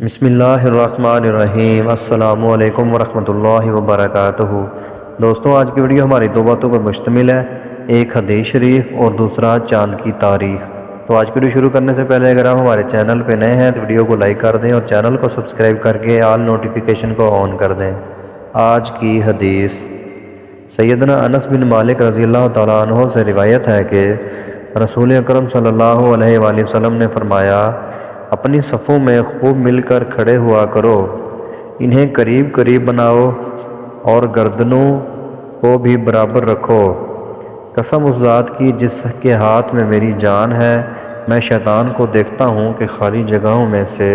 بسم اللہ الرحمن الرحیم۔ السلام علیکم ورحمۃ اللہ وبرکاتہ۔ دوستوں، آج کی ویڈیو ہماری دو باتوں پر مشتمل ہے، ایک حدیث شریف اور دوسرا چاند کی تاریخ۔ تو آج کی ویڈیو شروع کرنے سے پہلے اگر آپ ہمارے چینل پہ نئے ہیں تو ویڈیو کو لائک کر دیں اور چینل کو سبسکرائب کر کے آل نوٹیفیکیشن کو آن کر دیں۔ آج کی حدیث سیدنا انس بن مالک رضی اللہ تعالیٰ عنہ سے روایت ہے کہ رسول اکرم صلی اللہ علیہ وآلہ وسلم نے فرمایا، اپنی صفوں میں خوب مل کر کھڑے ہوا کرو، انہیں قریب قریب بناؤ اور گردنوں کو بھی برابر رکھو۔ قسم اس ذات کی جس کے ہاتھ میں میری جان ہے، میں شیطان کو دیکھتا ہوں کہ خالی جگہوں میں سے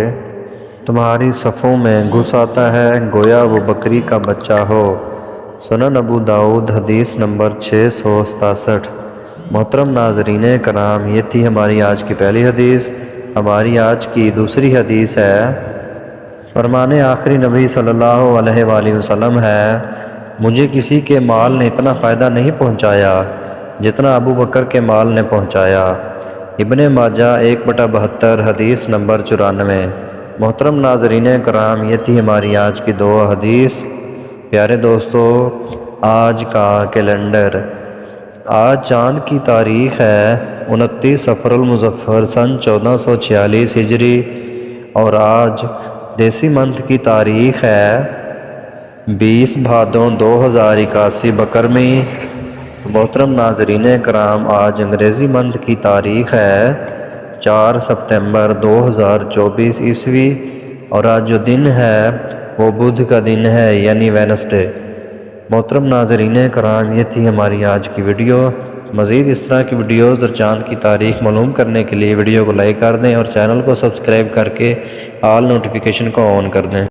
تمہاری صفوں میں گھس آتا ہے، گویا وہ بکری کا بچہ ہو۔ سنن ابو داؤد، حدیث نمبر 667۔ محترم ناظرین کرام، یہ تھی ہماری آج کی پہلی حدیث۔ ہماری آج کی دوسری حدیث ہے، فرمان آخری نبی صلی اللہ علیہ وآلہ وسلم ہے، مجھے کسی کے مال نے اتنا فائدہ نہیں پہنچایا جتنا ابو بکر کے مال نے پہنچایا۔ ابن ماجہ 1/72، حدیث نمبر 94۔ محترم ناظرین کرام، یہ تھی ہماری آج کی دو حدیث۔ پیارے دوستو، آج کا کیلنڈر، آج چاند کی تاریخ ہے 29 صفر المظفر سن 1446 ہجری، اور آج دیسی منتھ کی تاریخ ہے 20 بھادوں 2081 بکرمی۔ محترم ناظرین کرام، آج انگریزی منتھ کی تاریخ ہے 4 ستمبر 2024 عیسوی، اور آج جو دن ہے وہ بدھ کا دن ہے، یعنی وینسڈے۔ محترم ناظرین کرام، یہ تھی ہماری آج کی ویڈیو۔ مزید اس طرح کی ویڈیوز اور چاند کی تاریخ معلوم کرنے کے لیے ویڈیو کو لائک کر دیں اور چینل کو سبسکرائب کر کے آل نوٹیفیکیشن کو آن کر دیں۔